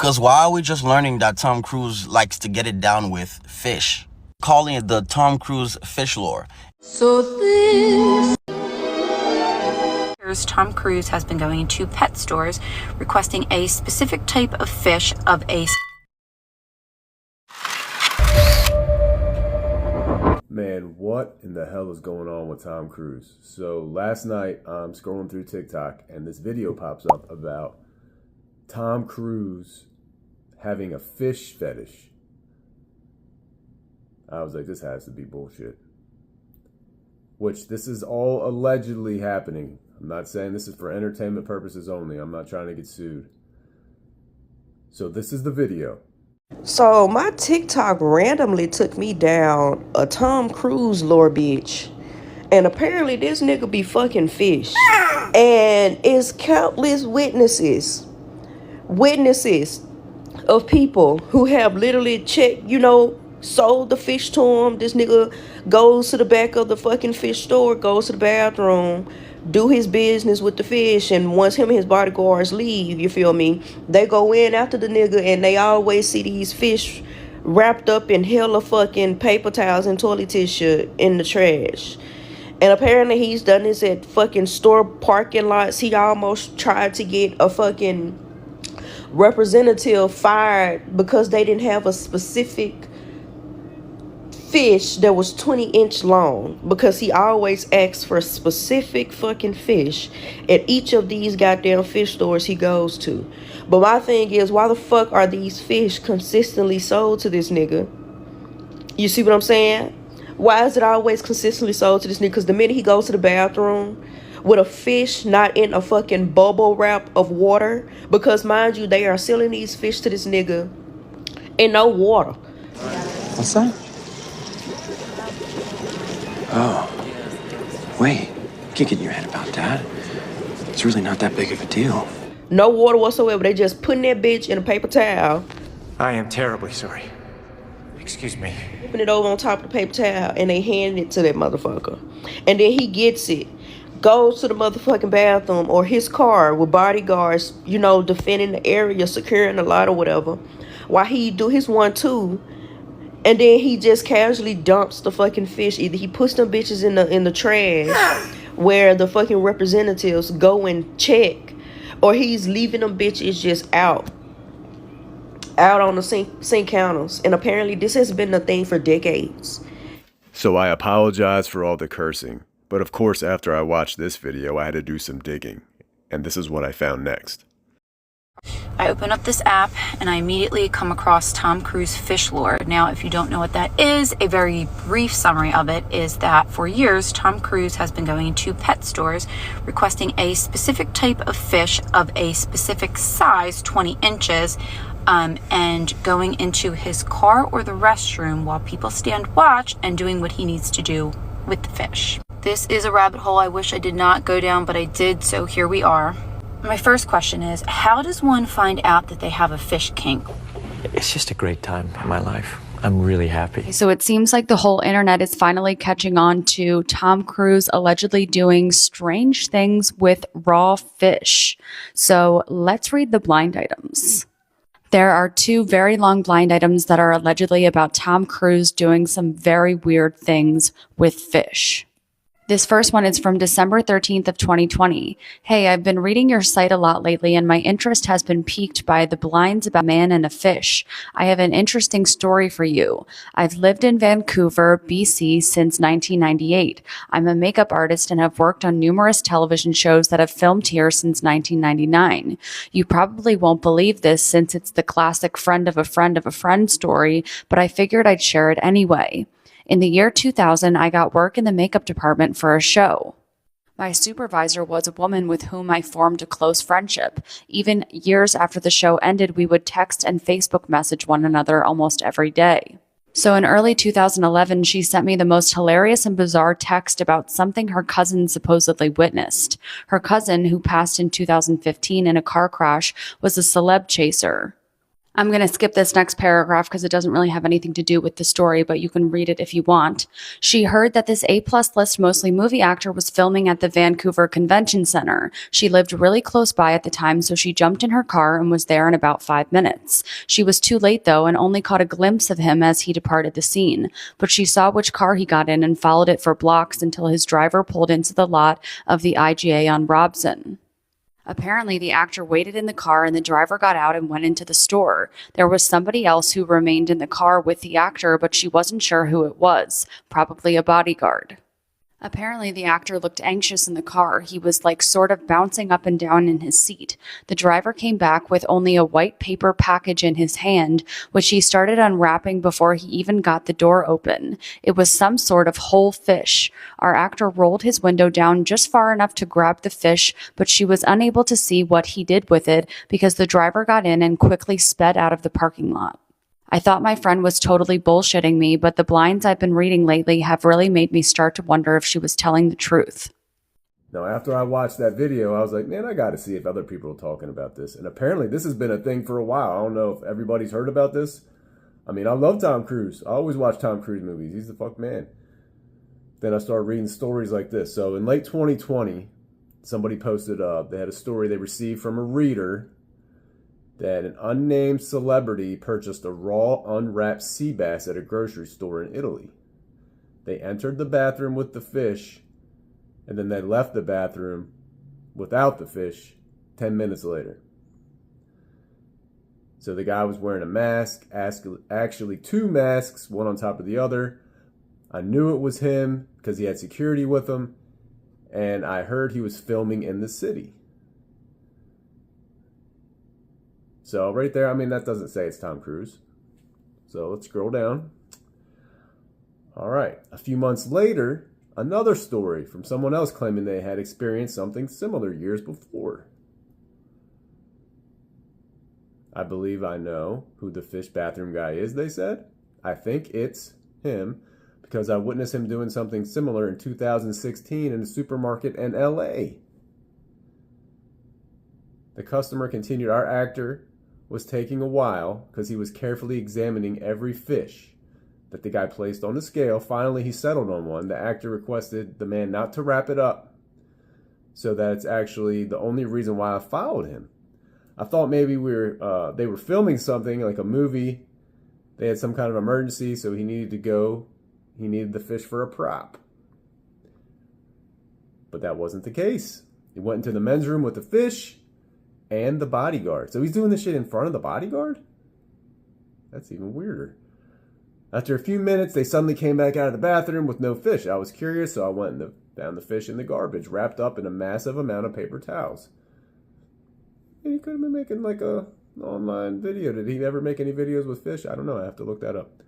Because why are we just learning that Tom Cruise likes to get it down with fish? Calling it the Tom Cruise fish lore. So this... Tom Cruise has been going into pet stores requesting a specific type of fish of a... Man, what in the hell is going on with Tom Cruise? So last night I'm scrolling through TikTok and this video pops up about Tom Cruise having a fish fetish. I was like, this has to be bullshit. Which this is all allegedly happening. I'm not saying this is for entertainment purposes only. I'm not trying to get sued. So this is the video. So my TikTok randomly took me down a Tom Cruise lore bitch. And apparently this nigga be fucking fish. And it's countless witnesses of people who have literally checked, sold the fish to him. This nigga goes to the back of the fucking fish store, goes to the bathroom, do his business with the fish, and once him and his bodyguards leave, you feel me, they go in after the nigga, and they always see these fish wrapped up in hella fucking paper towels and toilet tissue in the trash. And apparently he's done this at fucking store parking lots. He almost tried to get a fucking representative fired because they didn't have a specific fish that was 20-inch long, because he always asks for a specific fucking fish at each of these goddamn fish stores he goes to. But my thing is, why the fuck are these fish consistently sold to this nigga? You see what I'm saying? Why is it always consistently sold to this nigga? Because the minute he goes to the bathroom with a fish not in a fucking bubble wrap of water, because mind you, they are selling these fish to this nigga in no water. What's that? Oh, wait, you can't get in your head about that. It's really not that big of a deal. No water whatsoever. They just putting that bitch in a paper towel. I am terribly sorry. Excuse me. Putting it over on top of the paper towel, and they hand it to that motherfucker. And then he gets it, goes to the motherfucking bathroom or his car with bodyguards, defending the area, securing the lot or whatever, while he do his 1-2. And then he just casually dumps the fucking fish. Either he puts them bitches in the trash where the fucking representatives go and check, or he's leaving them bitches just out on the sink counters. And apparently this has been a thing for decades. So I apologize for all the cursing. But of course, after I watched this video, I had to do some digging. And this is what I found next. I open up this app and I immediately come across Tom Cruise fish lore. Now, if you don't know what that is, a very brief summary of it is that for years, Tom Cruise has been going into pet stores requesting a specific type of fish of a specific size, 20 inches, and going into his car or the restroom while people stand watch and doing what he needs to do with the fish. This is a rabbit hole I wish I did not go down, but I did, so here we are. My first question is, how does one find out that they have a fish kink? It's just a great time in my life. I'm really happy. So it seems like the whole internet is finally catching on to Tom Cruise allegedly doing strange things with raw fish. So let's read the blind items. There are 2 very long blind items that are allegedly about Tom Cruise doing some very weird things with fish. This first one is from December 13th of 2020. Hey, I've been reading your site a lot lately and my interest has been piqued by the blinds about a man and a fish. I have an interesting story for you. I've lived in Vancouver, BC since 1998. I'm a makeup artist and have worked on numerous television shows that have filmed here since 1999. You probably won't believe this since it's the classic friend of a friend of a friend story, but I figured I'd share it anyway. In the year 2000, I got work in the makeup department for a show. My supervisor was a woman with whom I formed a close friendship. Even years after the show ended, we would text and Facebook message one another almost every day. So in early 2011, she sent me the most hilarious and bizarre text about something her cousin supposedly witnessed. Her cousin, who passed in 2015 in a car crash, was a celeb chaser. I'm going to skip this next paragraph because it doesn't really have anything to do with the story, but you can read it if you want. She heard that this A-plus list mostly movie actor was filming at the Vancouver Convention Center. She lived really close by at the time, so she jumped in her car and was there in about 5 minutes. She was too late, though, and only caught a glimpse of him as he departed the scene. But she saw which car he got in and followed it for blocks until his driver pulled into the lot of the IGA on Robson. Apparently, the actor waited in the car and the driver got out and went into the store. There was somebody else who remained in the car with the actor, but she wasn't sure who it was, probably a bodyguard. Apparently, the actor looked anxious in the car. He was sort of bouncing up and down in his seat. The driver came back with only a white paper package in his hand, which he started unwrapping before he even got the door open. It was some sort of whole fish. Our actor rolled his window down just far enough to grab the fish, but she was unable to see what he did with it because the driver got in and quickly sped out of the parking lot. I thought my friend was totally bullshitting me, but the blinds I've been reading lately have really made me start to wonder if she was telling the truth. Now, after I watched that video, I was like, man, I got to see if other people are talking about this. And apparently this has been a thing for a while. I don't know if everybody's heard about this. I mean, I love Tom Cruise. I always watch Tom Cruise movies. He's the fuck man. Then I started reading stories like this. So in late 2020, somebody posted they had a story they received from a reader that an unnamed celebrity purchased a raw, unwrapped sea bass at a grocery store in Italy. They entered the bathroom with the fish, and then they left the bathroom without the fish 10 minutes later. So the guy was wearing a mask, actually 2 masks, one on top of the other. I knew it was him because he had security with him, and I heard he was filming in the city. So right there, I mean, that doesn't say it's Tom Cruise. So let's scroll down. All right. A few months later, another story from someone else claiming they had experienced something similar years before. I believe I know who the fish bathroom guy is, they said. I think it's him because I witnessed him doing something similar in 2016 in a supermarket in LA. The customer continued, our actor was taking a while because he was carefully examining every fish that the guy placed on the scale. Finally, he settled on one. The actor requested the man not to wrap it up, so that's actually the only reason why I followed him. I thought maybe they were filming something like a movie. They had some kind of emergency, so he needed to go. He needed the fish for a prop. But that wasn't the case. He went into the men's room with the fish and the bodyguard. So he's doing this shit in front of the bodyguard? That's even weirder. After a few minutes, they suddenly came back out of the bathroom with no fish. I was curious, so I went and found the fish in the garbage, wrapped up in a massive amount of paper towels. And he could have been making like an online video. Did he ever make any videos with fish? I don't know. I have to look that up.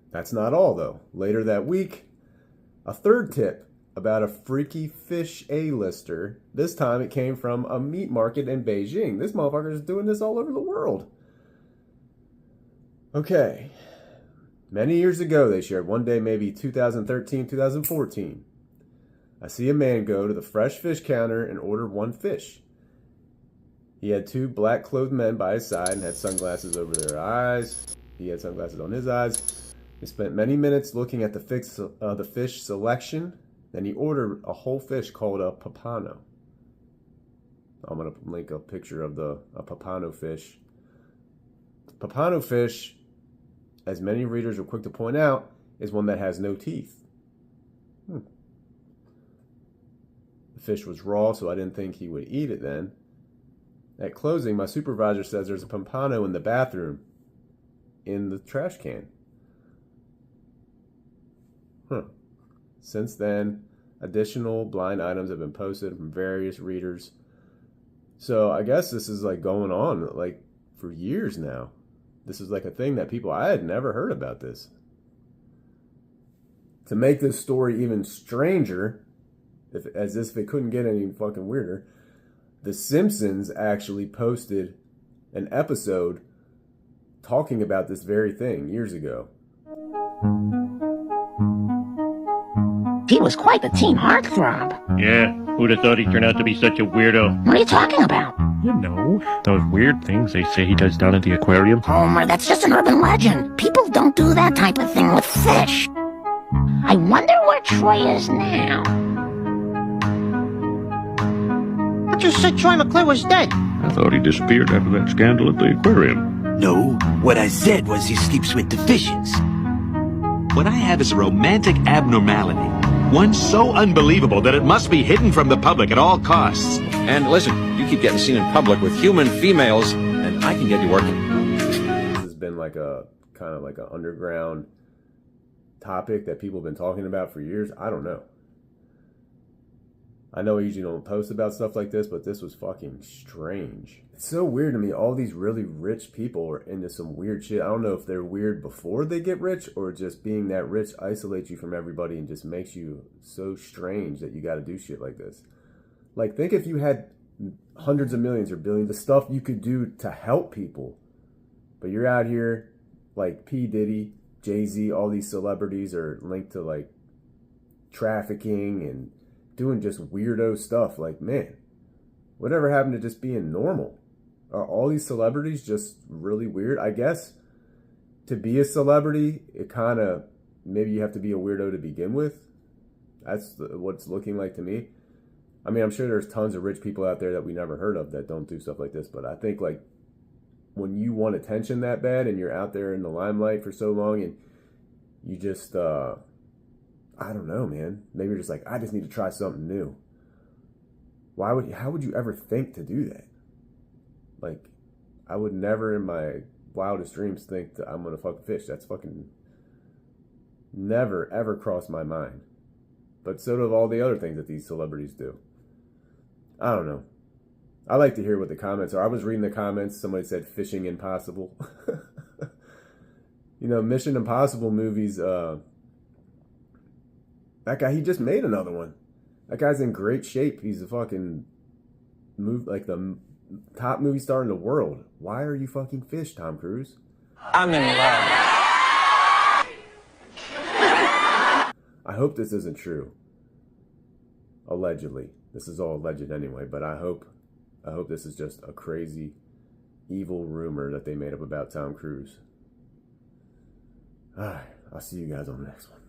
That's not all, though. Later that week, a third tip about a freaky fish A-lister. This time it came from a meat market in Beijing. This motherfucker is doing this all over the world. Okay. Many years ago, they shared, one day, maybe 2013, 2014. I see a man go to the fresh fish counter and order one fish. He had 2 black-clothed men by his side and had sunglasses over their eyes. He had sunglasses on his eyes. He spent many minutes looking at the fish selection. Then he ordered a whole fish called a papano. I'm going to link a picture of a papano fish. Papano fish, as many readers are quick to point out, is one that has no teeth. The fish was raw, so I didn't think he would eat it then. At closing, my supervisor says there's a papano in the bathroom in the trash can. Since then, additional blind items have been posted from various readers. So I guess this is like going on like for years now. This is like a thing that I had never heard about this. To make this story even stranger, as if it couldn't get any fucking weirder, The Simpsons actually posted an episode talking about this very thing years ago. He was quite the teen heartthrob. Yeah, Who'd have thought he turned out to be such a weirdo? What are you talking about? You know, those weird things they say he does down at the aquarium. Homer, that's just an urban legend. People don't do that type of thing with fish. I wonder where Troy is now. But you said Troy McClure was dead. I thought he disappeared after that scandal at the aquarium. No, what I said was he sleeps with the fishes. What I have is a romantic abnormality. One so unbelievable that it must be hidden from the public at all costs. And listen, you keep getting seen in public with human females, and I can get you working. This has been like a kind of like an underground topic that people have been talking about for years. I don't know. I know I usually don't post about stuff like this, but this was fucking strange. It's so weird to me. All these really rich people are into some weird shit. I don't know if they're weird before they get rich or just being that rich isolates you from everybody and just makes you so strange that you got to do shit like this. Like, think if you had hundreds of millions or billions of stuff you could do to help people. But you're out here like P. Diddy, Jay-Z, all these celebrities are linked to like trafficking and doing just weirdo stuff. Like, man, whatever happened to just being normal? Are all these celebrities just really weird? I guess to be a celebrity, it kind of, maybe you have to be a weirdo to begin with. That's what it's looking like to me. I mean, I'm sure there's tons of rich people out there that we never heard of that don't do stuff like this. But I think like when you want attention that bad and you're out there in the limelight for so long and you just, I don't know, man. Maybe you're just like, I just need to try something new. How would you ever think to do that? Like, I would never in my wildest dreams think that I'm going to fuck a fish. That's fucking never, ever crossed my mind. But so do all the other things that these celebrities do. I don't know. I like to hear what the comments are. I was reading the comments. Somebody said fishing impossible. You know, Mission Impossible movies, that guy, he just made another one. That guy's in great shape. He's a fucking like the top movie star in the world. Why are you fucking fish, Tom Cruise? I'm in love. I hope this isn't true. Allegedly. This is all alleged anyway, but I hope this is just a crazy, evil rumor that they made up about Tom Cruise. Alright, I'll see you guys on the next one.